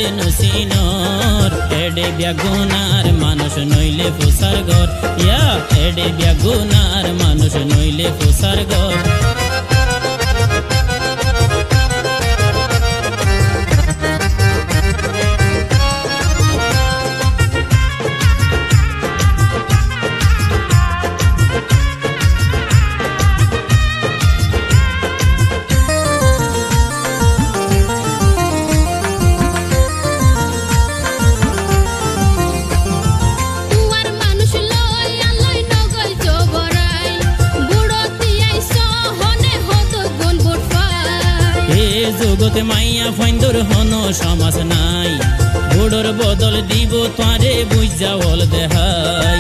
আমারে নসিনর এডে ব্যাগুনার মানুষ নইলে ফুসার ঘর ইয়া এডে ব্যাগুনার মানুষ নইলে ফুসার ঘর জগতে মাইয়া ফাইন্দর হন সমাজ নাই বুড়োর বদল দিব তারে বুঝা বল দেহাই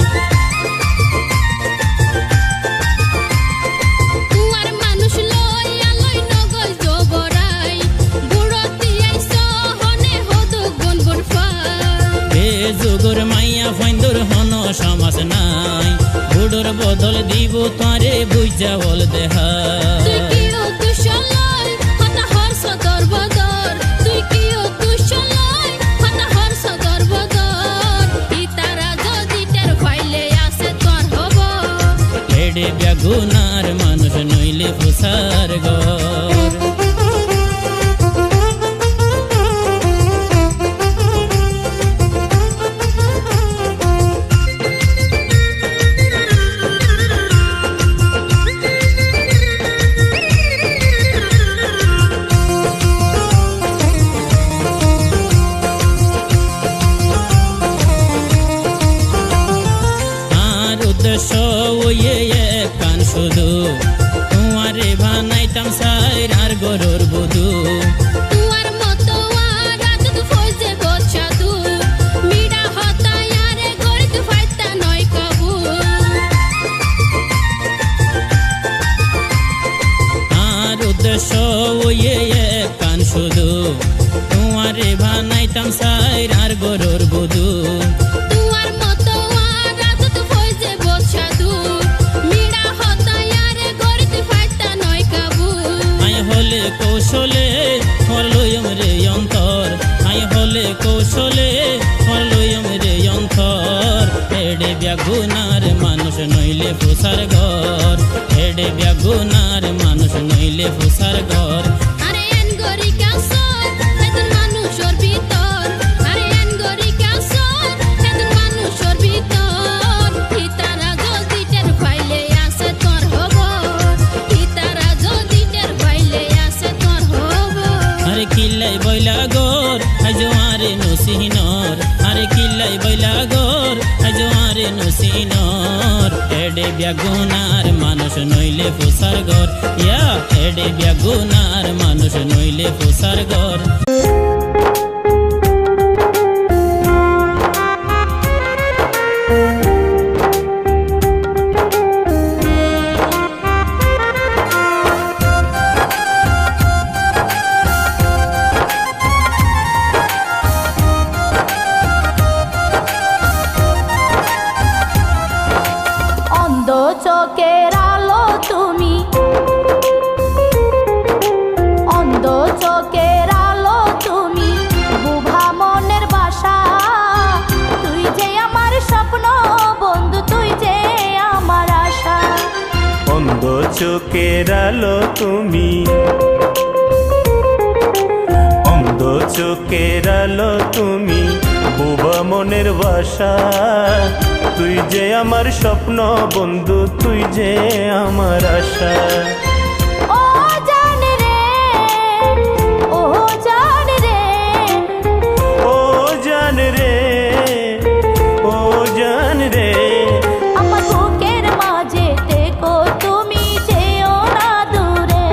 যুগর মাইয়া ফাইন্দর হন সমাজ নাই বুড়োর বদল দিব তারে বুঝা বল দেহাই এডে ব্যাগুনার মানুষ নইলে ফুসার ঘর উদ্দেশ্য ওয়ে কান শুধু তোমারে বানাইতাম সাইর আর গরুর বধু তোমার মতো আর আদত ফজে বছাদু মিডা হতা ইয়ারে গরিত ফাইতা নয় কবু আর উদ্দেশ্য ওয়ে কান শুধু তোমারে বানাইতাম সাইর আর গরুর বধু কৌশলে হরলয়ম রে অন্তর আই হলে কৌশলে হরলয়ম রে অন্তর এডে ব্যাগুনার মানুষ নইলে ফুসার ঘর এডে ব্যাগুনার মানুষ নইলে ফুসার ঘর আরে এন গরি ক্যান্সার হেদন মানুষের ভিতর আরে এন গরি ক্যান্সার হেদন মানুষের ভিতর হিতারা জলদি টের পাইলে আসে তোর খবর হিতারা জলদি টের পাইলে কিল্লাই বইলা গর আজ আরে নসিনর আরে কিল্লাই বইলা গর আজ আরে নসিনর এডে ব্যাগুনার মানুষ নইলে ফুসার ঘর ইয়া এডে ব্যাগুনার মানুষ নইলে ফুসার ঘর চোখের আলো তুমি অন্ধ চোখের আলো তুমি বুভা মনের বাসা তুই যে আমার স্বপ্ন বন্ধু তুই যে আমার আশা অন্ধ চোখের আলো তুমি অন্ধ চোখের আলো তুমি বুভা মনের বাসা তুই যে আমার স্বপ্ন বন্ধু তুই যে আমার আশা ও জান রে ও জান রে ও জান রে ও জান রে আমার বুকের মাঝে থেকো তুমি যেও না দূরে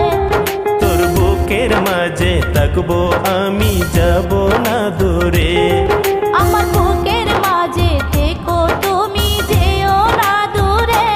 তোর বুকের মাঝে থাকবো আমি যাব না দূরে আমার বুকের মাঝে থেকো তুমি যেও না দূরে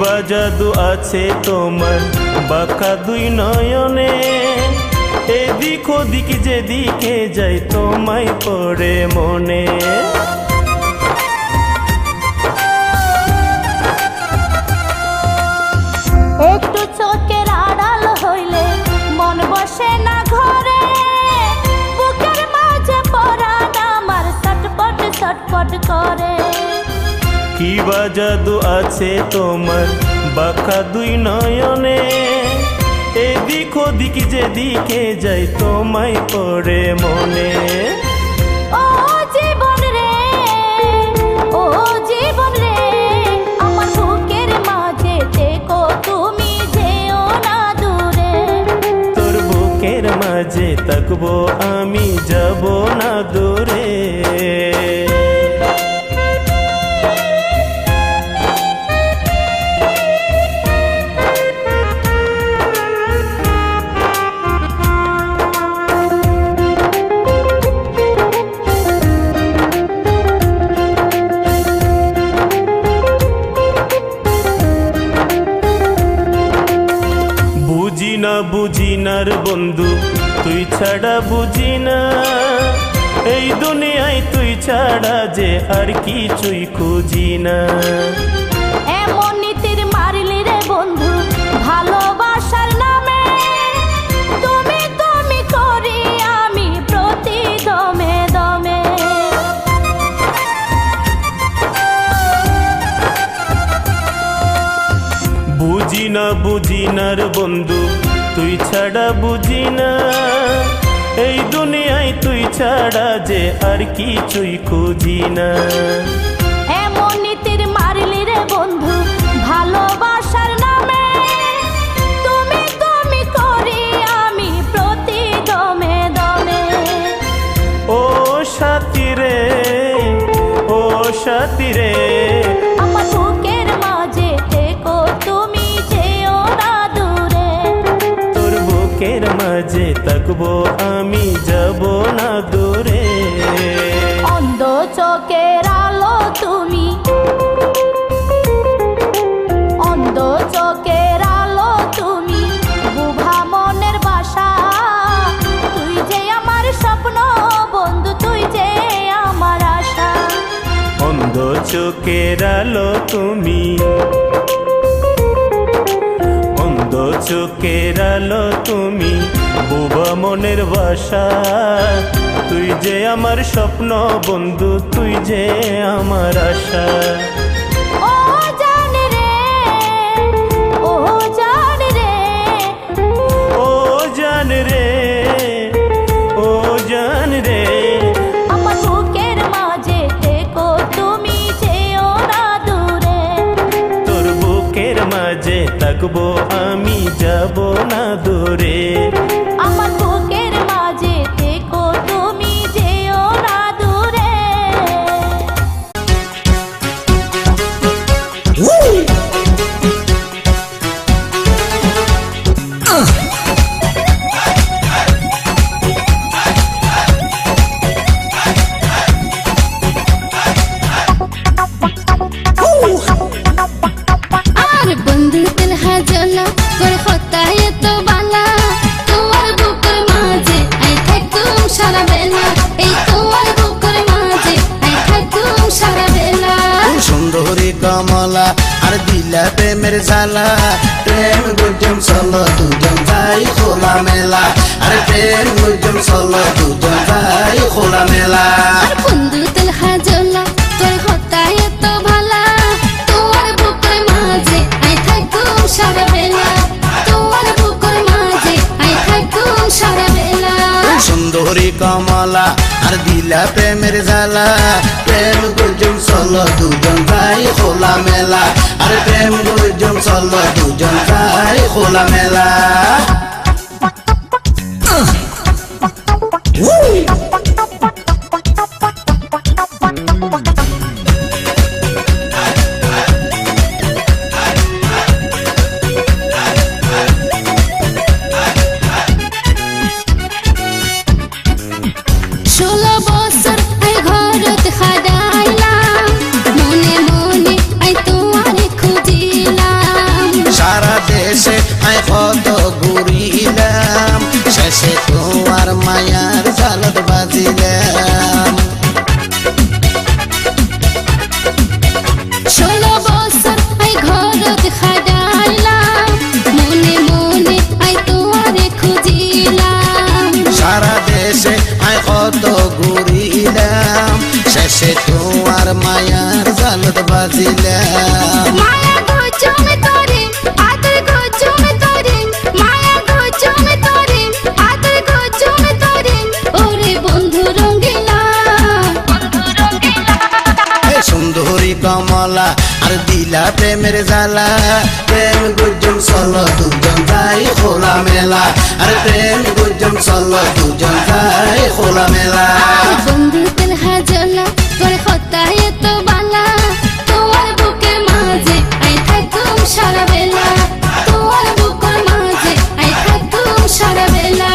বা জাদু আছে তোমার বাঁকা দুই নয়নে, এদিক ওদিক যেদিকে যাই তোমায় পড়ে মনে। একটু চোখের আড়াল হইলে মন বসে না ঘরে, বুকের মাঝে পরাণ আমার ছটপট ছটপট করে। কি বা জাদু আছে তোমার বাঁকা দুই নয়নে, এদিক ওদিক যেদিকে যাই তোমায় পড়ে মনে। ও জীবন রে, ও জীবন রে, আমার বুকের মাঝে থেকো তুমি, যেও না দূরে। তোর বুকের মাঝে থাকবো আমি, যাব না দূরে। বুঝি না রে বন্ধু, তুই ছাড়া বুঝি না, এই দুনিয়ায় তুই ছাড়া যে আর কিছুই খুঁজি না। এমন নীতির মারলি রে বন্ধু ভালোবাসার নামে, তুমি তুমি করি আমি প্রতি দমে দমে। বুঝি না রে বন্ধু, তুই ছাড়া বুঝি না, এই দুনিয়ায় তুই ছাড়া যে আর কিছুই খুঁজি না। এমন নীতির মারলি রে বন্ধু ভালোবাসার নামে, তুমি তুমি করি আমি প্রতি দমে দমে। ও সাথী রে, ও সাথী রে, আমার বুকের মাঝে থেকো তুমি, যেও না দূরে। তোর বুকের মাঝে থাকবো আমি, যাব না দূরে। অন্ধ চোখের আলো তুমি, অন্ধ চোখের আলো তুমি, বুভা মনের বাসা, তুই যে আমার স্বপ্ন বন্ধু, তুই যে আমার আশা। অন্ধ চোখের আলো তুমি, অন্ধ চোখের আলো তুমি, বুবা মনের বাসা, তুই যে আমার স্বপ্ন বন্ধু, তুই যে আমার আশা। ও জান রে, ও জান রে, ও জান রে, ও জান রে, আমার বুকের মাঝে থেকো তুমি, যেও না দূরে। তোর বুকের মাঝে থাকবো আমি, যাব না দূরে। আমার বুকের মাঝে থেকো তুমি, যেও না দূরে। আর বন্ধু দিল হাজলা করে হতায় তো বালা, তোমার বুকের মাঝে আই থাকুম সারা বেলা, এই তোমার বুকের মাঝে আই থাকুম সারা বেলা। সুন্দরী কমলা আর দিলা প্রেমের জ্বালা, প্রেম গুজম চলো দুজন যাই খোলা মেলা, আরে প্রেম গুজম চলো দুজন যাই খোলা মেলা। আর বন্ধু দিল হাজলা করে হতায় তো ভালা, তোমার বুকের মাঝে আই থাকুম সারা বেলা, তোমার বুকের মাঝে আই থাকুম সারা বেলা। সুন্দরী কমলা আর দিলা প্রেমের জ্বালা, প্রেম গুজম চলো দুজন যাই খোলা মেলা, আরে প্রেম গুজম চলো দুজন যাই খোলা মেলা। মনে মনে আই তোমারে খুঁজিলাম, সে তোমার মায়ার জালত বাজিলাম মায়া গো চুমে তোরে আদর গো চুমে তোরে মায়া গো চুমে তোরে আদর গো চুমে তোরে ওরে বন্ধু রঙ্গিলা এ সুন্দরী কমলা আর দিলা প্রেমের জ্বালা প্রেম গুজম চলো দুজন যাই খোলা মেলা আর প্রেম গুজম চলো দুজন যাই খোলা মেলা বন্ধু তেল হাজলা তোর হতায় তো বালা তোমার বুকের মাঝে আই থাকুম সারা বেলা তোমার বুকের মাঝে আই থাকুম সারা বেলা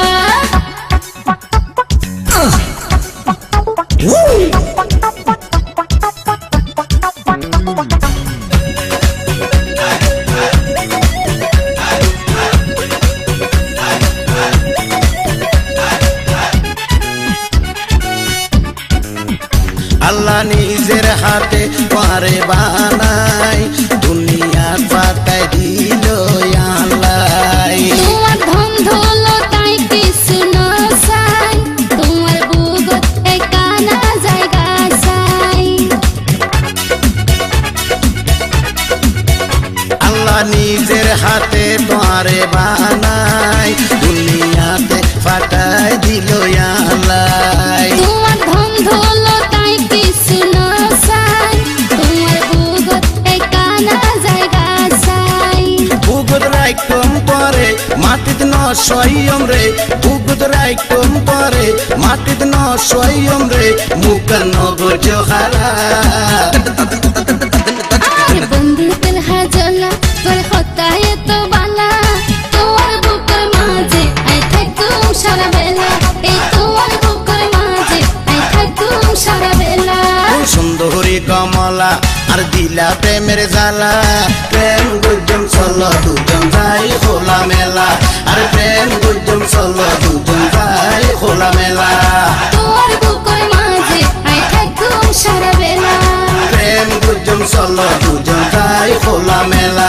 আল্লাহ নিজের হাতে পারে বানাই দুনিয়া পাতায় দিল আল্লাহ তোমার ধন দৌলতাই কিছু না চাই তোমার বুকত একানা জায়গা চাই আল্লাহ নিজের হাতে পারে বানাই দুনিয়াতে ফাটায় দিল আল্লাহ তোমার ধন দৌলতাই কিছু না চাই তোমার বুকত একানা জায়গা চাই বুগুদ রাইকম পরে মাটিত ন সয়ম রে বুগুদ রাইকম পরে মাটিত ন সয়ম রে মুখ নগর জহারা আরে বন্ধু তেল হাজলা তোর হতায় তো বালা তোমার বুকের মাঝে আই থাকুম সারা বেলা এই তোমার বুকের মাঝে আই থাকুম সারা বেলা সুন্দরী কমলা আর দিলা প্রেমের জ্বালা প্রেম গুজম চলো দুজন যাই খোলা মেলা আর প্রেম গুজম চলো দুজন যাই খোলা মেলা তোমার বুকের মাঝে আই থাকুম সারা বেলা প্রেম গুজম চলো দুজন যাই খোলা মেলা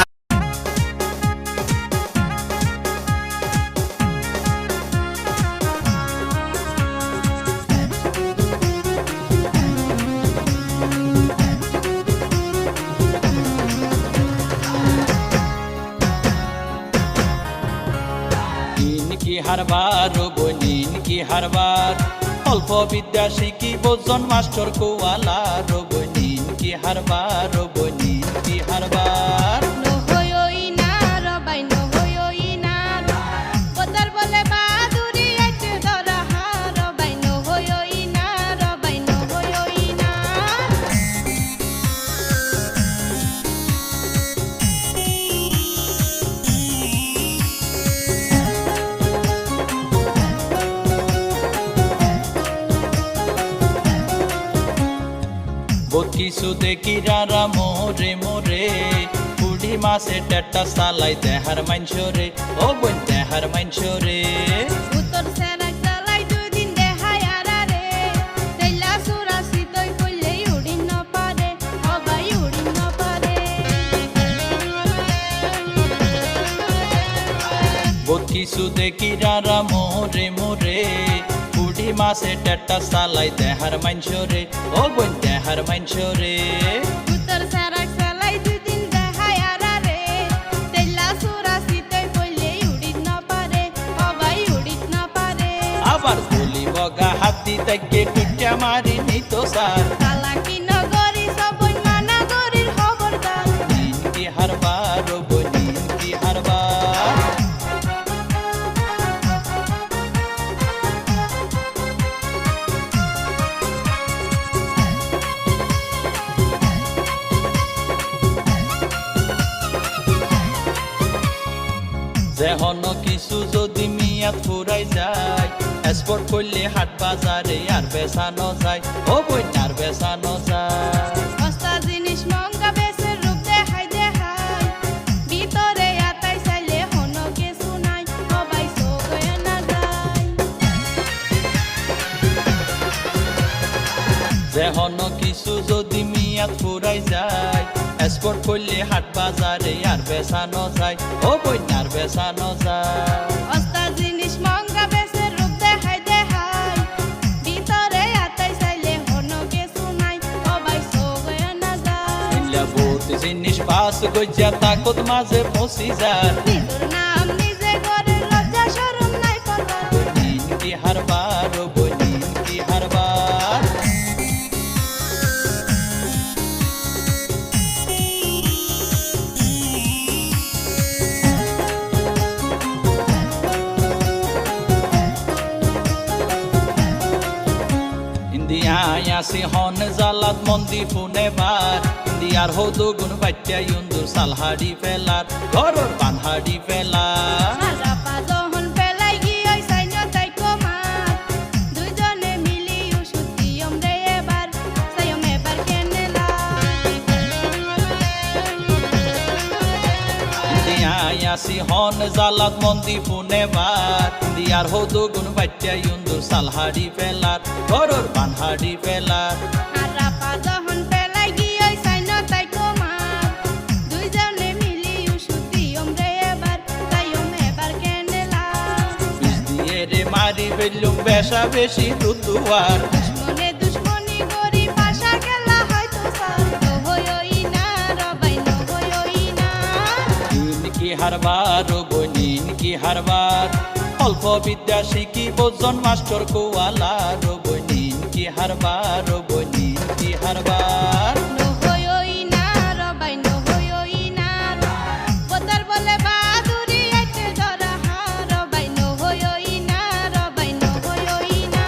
দিন কি হারবার রবনীন কি হারবার অল্প বিদ্যা শিখিব জন মাস্টার কোয়ালা রবনীন কি হারবার রবনীন কি হারবার নহয়ই না রবাই নহয়ই না পদার বলে বাদুরি একটু দরহা রবাই নহয়ই না রবাই নহয়ই না বহুত কিছু দেখি রারা মোরে মোরে পুডি মাসে টেটা সালাই দেহার মাইনসরে ও বোন দেহার মাইনসরে উত্তর সেনাক চালাই দুদিন দেখায় আরারে তেলা সুরাসি তৈ কইলেই উড়িন ন পারে অবাই উড়িন ন পারে বহুত কিছু দেখি রারা মোরে মোরে পুডি মাসে টেটা সালাই দেহার মাইনসরে ও বোন দেহার মাইনসরে উত্তর সেনাক চালাই দুদিন দেখায় আরারে তেলা সুরাসি তৈ কইলেই উড়িন ন পারে অবাই উড়িন ন পারে আবার বলি বগা হাতি থেকে টুটা মারি নিত সার চালাকি নগরী সবই মানা গরির খবরদার দিন কি হারবার রবনীন কি হারবার যেহন কিছু যদি মিয়াদ ফুরাই যায় এক্সপোর্ট করলে হাট বাজারে আর বেচানো যায় ও বই আর বেচানো যায় সস্তা জিনিস মঙ্গা বেচের রূপ দেখাই দেখাই ভিতরে আতাই চাইলে হন কিছু নাই সবাই চোখে না যায় যেহন কিছু যদি মিয়াদ ফুরাই যায় এক্সপোর্ট করলে হাট বাজারে আর বেচানো যায় ও বই আর বেচানো যায় সস্তা জিনিস মঙ্গা বেচের রূপ দেখাই দেখাই ভিতরে আতাই চাইলে হন কিছু নাই সাস গজ্জা তাকত মাঝে পৌঁছি যার নিজের নাম নিজে করে লজ্জা শরম নাই পরার বনিন কি হারবার ও বনিন কি হারবার ইন্দিয়ায় আসি হন জালাত মন্দি ফুনে বার ইন্দিয়ার হদু গুণ বাচ্চা ইন্দুর সালহাড়ি ফেলার ঘরর পানহাড়ি ফেলার সারাপা যখন পেলাই গিয়ে সাইন্য তাই কমার দুইজনে মিলি ওষুধ দিয়ম রে এবার সাইম এবার কেনেলা ইন্দিয়ায় আসি হন জালাত মন্দি ফুনে বার ইন্দিয়ার হদু গুণ বাচ্চা ইন্দুর সালহাড়ি ফেলার ঘরর পানহাড়ি ফেলার সারাপা যখন পেলাই গিয়ে সাইন্য তাই কমার দুইজনে মিলি ওষুধ দিয়ম রে এবার সাইম এবার কেনেলা বিষ দিয়ে রে মারি বেলুম বেশা বেশি দুতুয়ার দুশ্মনে দুশ্মনী করি পাশা খেলা হয়তো সার তো হইই না রবাই ন হইই না দিন কি হারবার ও বনিন কি হারবার অল্প বিদ্যা শিখি বোজন মাস্টার কোয়ালার ও বনিন কি হারবার ও বনিন কি হারবার নহই না রবাই নহই না বদর বলে বাদুরি এতে ধরা রবাই নহই না রবাই নহই না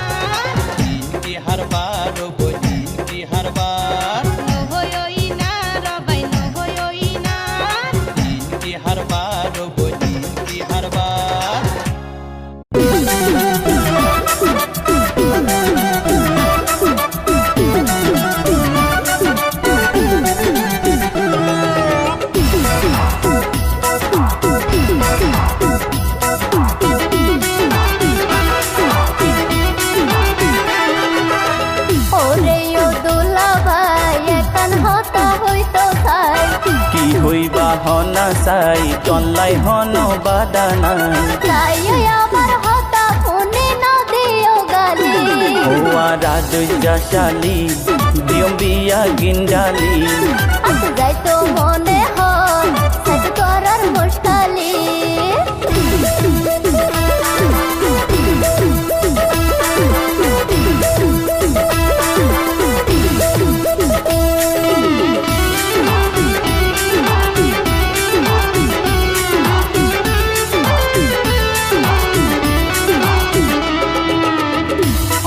দিন কি হারবার ও বনিন কি হারবার নহই না রবাই নহই না দিন কি হারবার ও বনিন কি হারবার ওরে ও দুলা ভাই এখন হতা হইতো খাই কি হইবা হনা সাই তনলাই হন বাদানাই তাই আমার হতা ফোনে না দিও গালি ওয়া রাজা শালি দিয়ম বিয়া গিন্ডালি আজ যাইতো মনে হয় সেট করার মুশকালি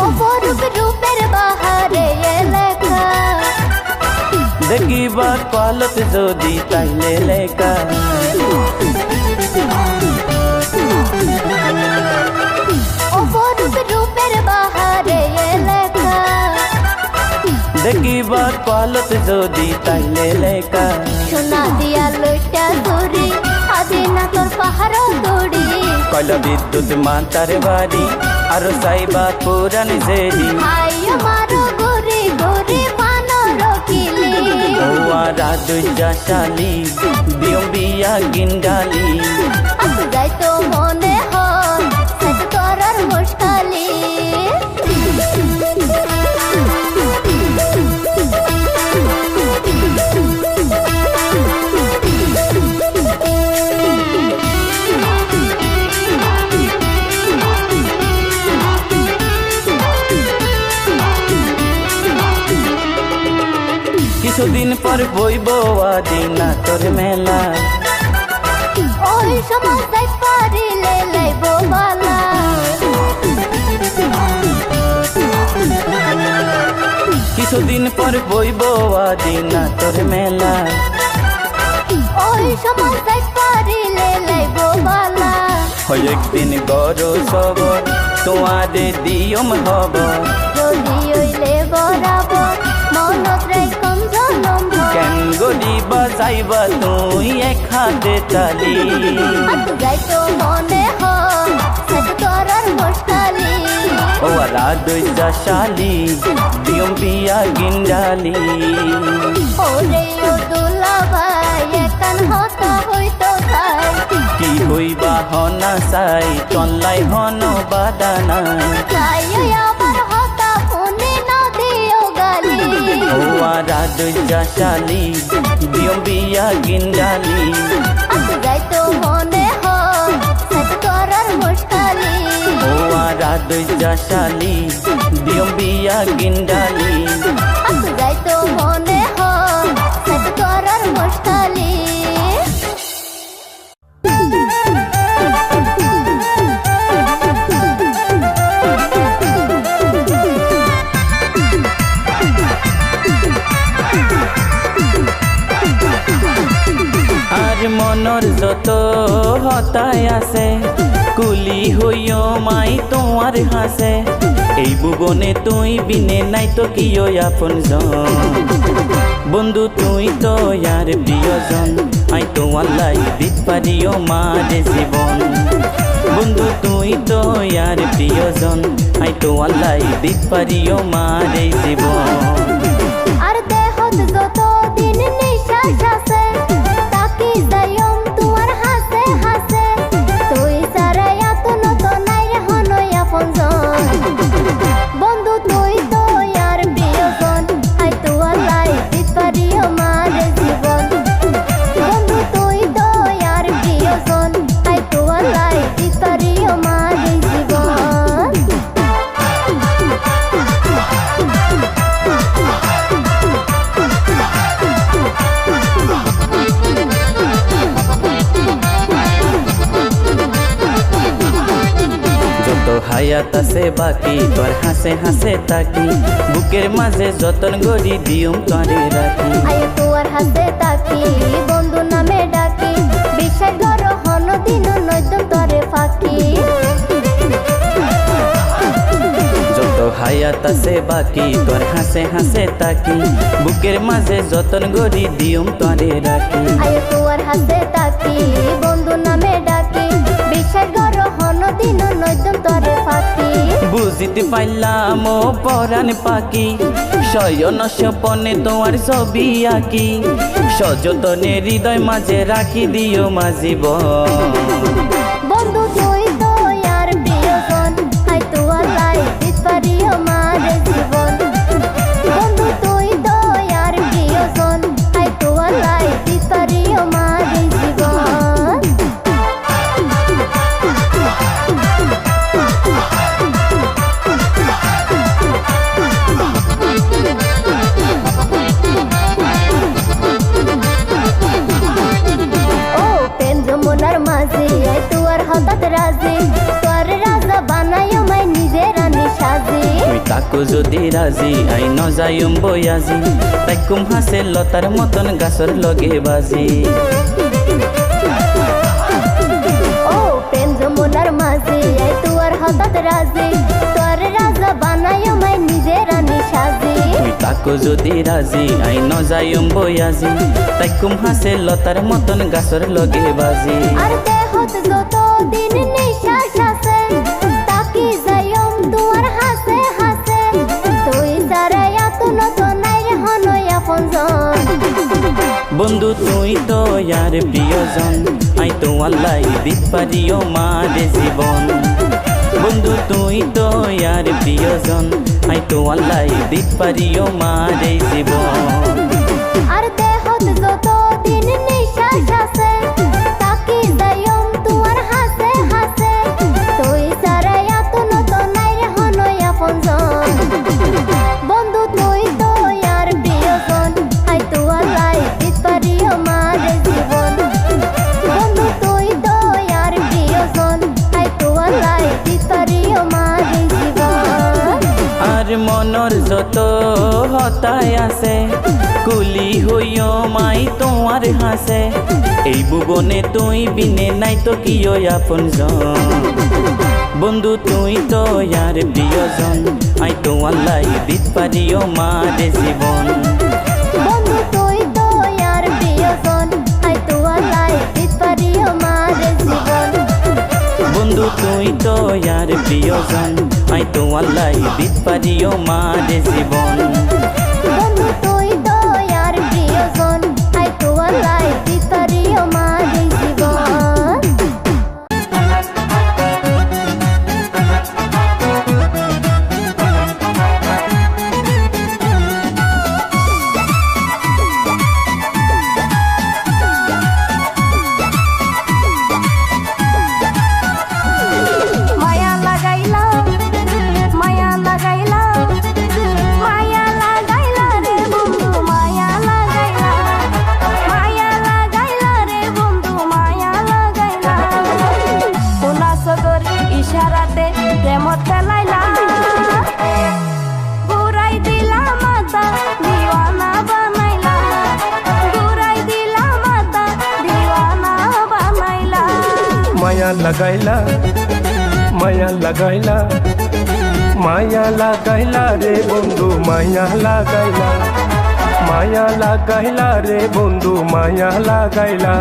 অপরূপ রূপের বাহারে লেখা দেখিবা পালত যদি তাইলে লেখা অপরূপ রূপের বাহারে লেখা দেখিবা পালত যদি তাইলে লেখা সোনা দিয়া লইটা দড়ি আদি না তোর পাহাড় দড়ি কয়লা বিদ্যুৎ মাতার বাড়ি আর সাইবা পুরান জেরি হাই আমার গরি গরি মানর কিলি ওয়া রাজা শালি দিয়ম বিয়া গিন্ডালি আজ যাইতো মনে হয় সেট করার মুশকালি কিছুদিন পর বইব আদিনা তোর মেলা ওই সময় যাই পারিলে লাইব বালা কিছুদিন পর বইব আদিনা তোর মেলা ওই সময় যাই পারিলে লাইব বালা হয় একদিন গরো সবর তোমারে দিয়ম হব যদি ওইলে বরাবর মনত রাইকম জনম কেন গরি বাজাইবা তুই এক হাতে তালি আজ যাইতো মনে হয় সেট করার মুশকালি ও রাজা শালি দিয়ম বিয়া গিন্ডালি ওরে ও দুলা ভাই এখন হতা হইতো খাই কি হইবা হনা সাই তনলাই হন বাদানাই তাই আমার হতা ফোনে না দিও গালি ও আরাধ জাশালি দিয়ম বিয়া গিন্ডালি আজ যাইতো মনে হয় সাথে করার মুশকালি ও আরাধ জাশালি দিয়ম বিয়া গিন্ডালি আজ যাইতো মনে হয় সাথে করার মুশকালি আর মনর যত হতায় আছে কুলি হইও মাই তোমার হাসে এই ভুবনে তুই বিনে নাই তো কি আপন বন্ধু তুই তো ইয়ার প্রিয়জন আই তো আল্লাহ দিত পারিও মারে জীবন বন্ধু তুই তো ইয়ার প্রিয়জন আই তো আল্লাহ দিত পারিও মারে জীবন আর দেহত যত দিন নিঃশ্বাস আছে তাকি যাইম তোমার হাসে হাসে তুই সারা এত নতুন নাই রে হনই আপনজন বন্ধু তুই তো ইয়ার প্রিয়জন আই তো আল্লাহ দিত পারিও মারে জীবন বন্ধু তুই তো ইয়ার প্রিয়জন আই তো আল্লাহ দিত পারিও মারে জীবন যত হায়াত আছে বাকি তোর হাসে হাসে তাকি বুকের মাঝে যতন গড়ি দিয়ম তরে রাখি আই তোর হাতে তাকি বন্ধু নামে ডাকি বিশ্বাস করো হন দিন নয়তো তরে ফাঁকি যত হায়াত আছে বাকি তোর হাসে হাসে তাকি বুকের মাঝে যতন গড়ি দিয়ম তরে রাখি আই তোর হাতে তাকি বন্ধু নামে ডাকি বিশ্বাস করো হন দিন নয়তো তরে ফাঁকি বুঝিতে পাইলাম ও পরাণ পাখি শয়ন স্বপনে তোমার ছবি আঁকি সযতনে হৃদয় মাঝে রাখি দিও মা জীবন বন্ধু তুই তো ইয়ার প্রিয়জন আই তো আল্লাহ দিত পারিও মারে জীবন বন্ধু তুই তো ইয়ার প্রিয়জন আই তো আল্লাহ দিত পারিও মারে জীবন ও প্রেম যমুনার মাঝে আই তোর হঠাৎ রাজি তোর রাজা বানাইও মাই নিজে রানী সাজি তুই তাকো যদি রাজি আই ন যাইম বয়াজি তাই কুম হাসে লতার মতন গাছর লগে বাজি ও প্রেম যমুনার মাঝে আই তোর হঠাৎ রাজি তোর রাজা বানাইও মাই নিজে রানী সাজি তুই তাকো যদি রাজি আই ন যাইম বয়াজি তাই কুম হাসে লতার মতন গাছর লগে বাজি আর দেহত যত দিন নিঃশ্বাস আছে তাকি যাইম তোমার হাসে হাসে তুই সারা এত নতুন নাই রে হনই আপনজন বন্ধু তুই তো ইয়ার প্রিয়জন আই তো আল্লাহ দিত পারিও মারে জীবন বন্ধু তুই তো ইয়ার প্রিয়জন আই তো আল্লাহ দিত পারিও মারে জীবন আর দেহত যত দিন নিঃশ্বাস আছে তাকি যাইম তোমার হাসে হাসে তুই সারা এত নতুন নাই রে হনই আপনজন বন্ধু তুই তো ইয়ার প্রিয়জন আই তো আল্লাহ দিত পারিও মারে জীবন বন্ধু তুই তো ইয়ার প্রিয়জন আই তো আল্লাহ দিত পারিও মারে জীবন আর মনর যত হতায় আছে কুলি হইও মাই তোমার হাসে এই ভুবনে তুই বিনে নাই তো কি আপন বন্ধু তুই তো ইয়ার প্রিয়জন আই তো আল্লাহ দিত পারিও মারে জীবন বন্ধু তুই তো ইয়ার প্রিয়জন আই তো আল্লাহ দিত পারিও মারে জীবন বন্ধু তুই তো ইয়ার প্রিয়জন আই তো আল্লাহ দিত পারিও মারে জীবন বন্ধু তুই তো ইয়ার প্রিয়জন আই তো আল্লাহ দিত পারিও মারে জীবন ইশারাতে প্রেমত ফেলাইলা ঘুরাই দিলা মাথা দিওয়ানা বানাইলা ঘুরাই দিলা মাথা দিওয়ানা বানাইলা মায়া লাগাইলা মায়া লাগাইলা মায়া লাগাইলা রে বন্ধু মায়া লাগাইলা মায়া লাগাইলা রে বন্ধু মায়া লাগাইলা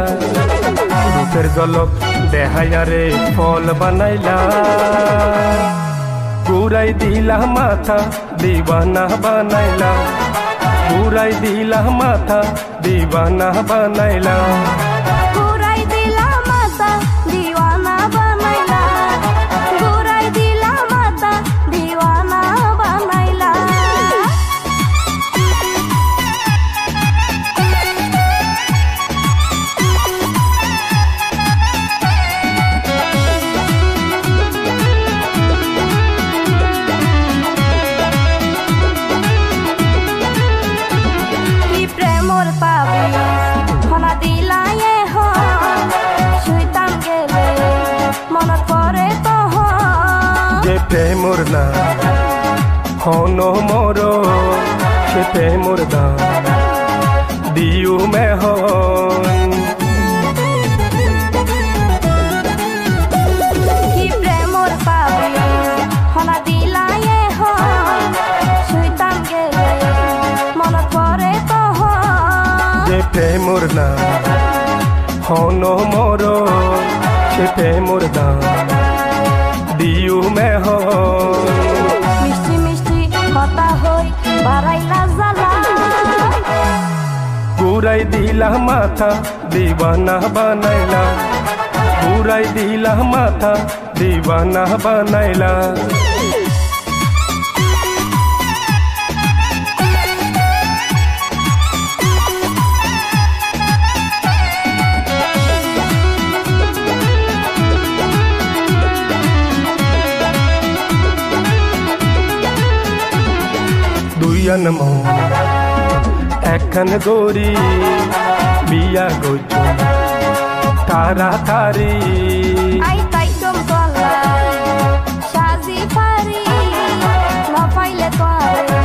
রূপের জলক দেহাইয়া রে ফল বানাইলা ঘুরাই দিলা মাথা দিবানা বানাইলা ঘুরাই দিলা মাথা দিবানা বানাইলা ঘুরাই দিলা মাথা দিওয়ানা বানাইলা ঘুরাই দিলা মাথা দিওয়ানা বানাইলা কি প্রেমর পাবি হনা দিলাই শুইতাম গেলে মনত পরে তো যে প্রেমর না হন মোর সে প্রেমর দাম দিও মেহন কি প্রেমর পাবি হনা দিলাই শুইতাম গেলে মনত পরে তো যে প্রেমর না হন মোর সে প্রেমর দাম দিও মেহন মিষ্টি মিষ্টি কথা হই বাড়াইলা জ্বালা ঘুরাই দিলা মাথা দিবানা বানাইলা ঘুরাই দিলা মাথা দিবানা বানাইলা দুইয়ান মন একখান গরি বিয়া গইছ তাড়াতাড়ি আই তাইকম গলায় সাজি পারি না পাইলে তোরে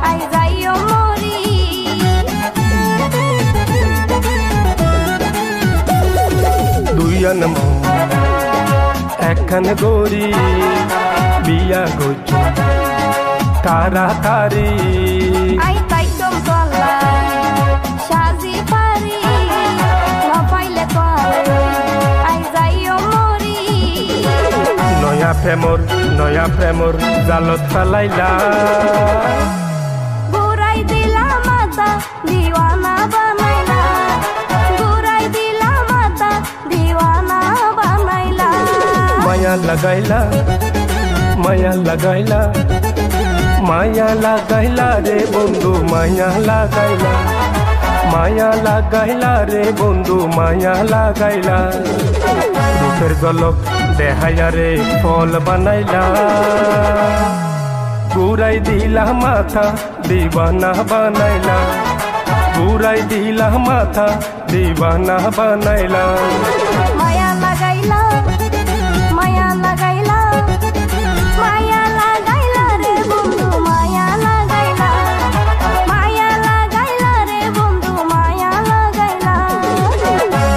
আই যাইও মরি দুইয়ান মন একখান গরি বিয়া গইছ তাড়াতাড়ি আই তাইকম গলায় সাজি পারি না পাইলে তোরে আই যাইও মরি নয়া প্রেমর জালত ফেলাইলা ঘুরাই দিলা মাথা দিওয়ানা বানাইলা ঘুরাই দিলা মাথা দিওয়ানা বানাইলা মায়া লাগাইলা মায়া লাগাইলা মায়া লাগাইলা রে বন্ধু মায়া লাগাইলা মায়া লাগাইলা রে বন্ধু মায়া লাগাইলা রূপের জলক দেহাইয়া রে ফল বানাইলা ঘুরাই দিলা মাথা দিবানা বানাইলা ঘুরাই দিলা মাথা দিবানা বানাইলা মায়া লাগাইলা মায়া লাগাইলা মায়া লাগাইলা রে বন্ধু মায়া লাগাইলা মায়া লাগাইলা রে বন্ধু মায়া লাগাইলা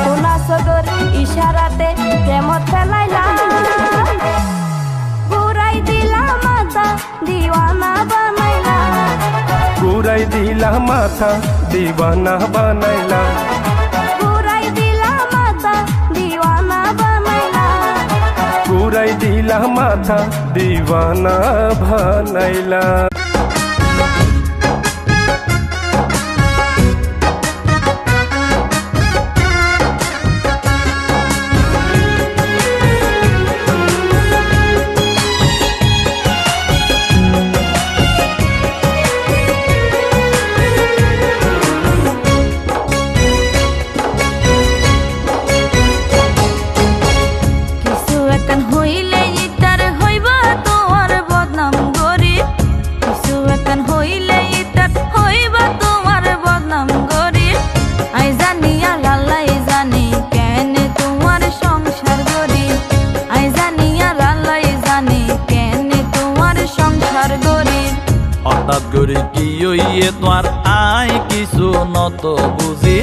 কোনা সদর ইশারাতে প্রেমত ফেলাইলা ঘুরাই দিলা মাথা দিওয়ানা বানাইলা ঘুরাই দিলা মাথা দিবানা বানাইলা ঘুরাই দিলা মাথা দিওয়ানা বানাইলা ঘুরাই দিলা মাথা দিবানা বানাইলা কিছু একখান হইলে ইতার হইবা তোমার বদনাম গরিব হঠাৎ করে কি হইয়ে তোমার আই কিছু নত বুঝি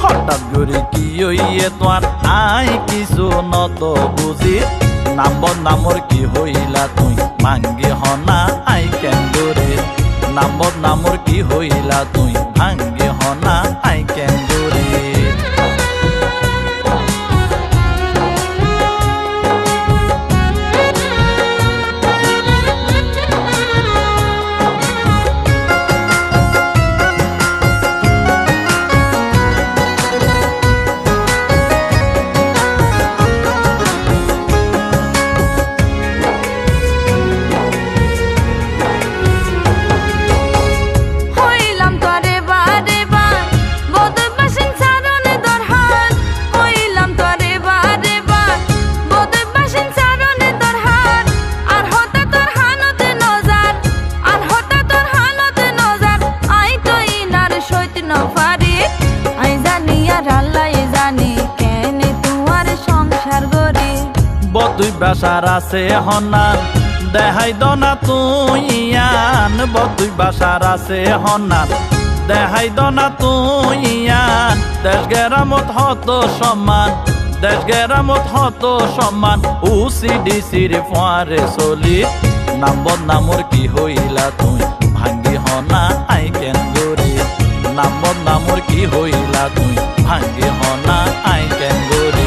হঠাৎ করে কি হইয়ে তোমার আই কিছু নত বুঝি নামর কি হইলা তুই ভাঙ্গি হনা আই কেন দরে নামর কি হইলা তুই ভাঙ্গি হনা আই কেন দরে বদুই বাসার আছে হনান দেখাই দনা তুই ইয়ান বদুই বাসার আছে হনান দেখাই দনা তুই ইয়ান দেশ গেরামত হত সম্মান দেশ গেরামত হত সম্মান UCDCর ফারে চলি নামর কি হইলা তুই ভাঙ্গি হনা আই কেন গরি নামর কি হইলা তুই ভাঙ্গি হনা আই কেন গরি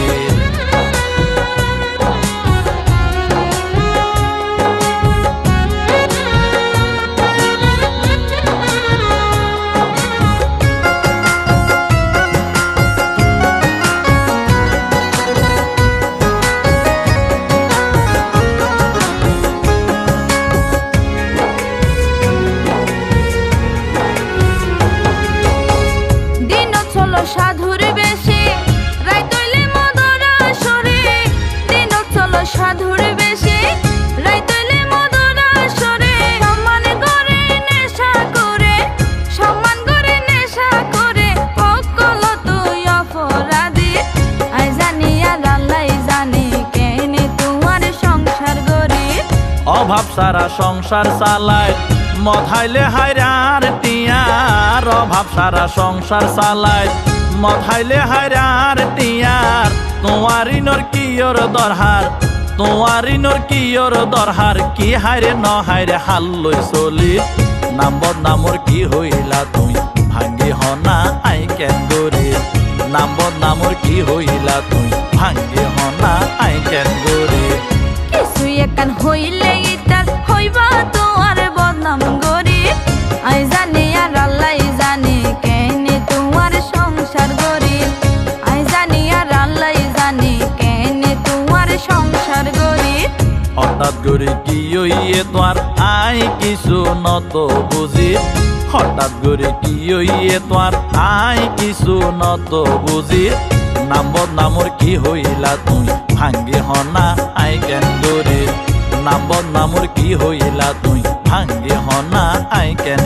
সাধুর বেশে রাই তৈলে মদরা সরে দিন চলো সাধুর বেশে রাই তৈলে মদরা সরে সম্মান করে নেশা করে অকল তুই অপরাধী আই জানি আর আল্লাহ জানি কেনে তোমার সংসার গরি অভাব সারা সংসার চালায় মধাইলে হায়রার টিয়ার অভাব সারা সংসার চালায় মধাইলে হায়রার টিয়ার তোমারিনর কিয়র দরহার তোমারিনর কিয়র দরহার কি হায়রে ন হায়রে হাল লই চলি নামর কি হইলা তুই ভাঙ্গি হনা আই কেন গরি নামর কি হইলা তুই ভাঙ্গি হনা আই কেন গরি কিছু একান হইলে ইতার হইবা তোমার বদনাম গরি আই জানি আর আল্লাহ জানি কেনে তোমার সংসার গরি আই জানি আর আল্লাহ জানি কেনে তোমার সংসার গরি হঠাৎ করে কি হইয়ে তোমার আই কিছু নত বুঝি হঠাৎ করে কি হইয়ে তোমার আই কিছু নত বুঝি নামর কি হইলা তুই ভাঙ্গি হনা আই কেন গরি নামর কি হইলা তুই ভাঙ্গি হনা আই কেন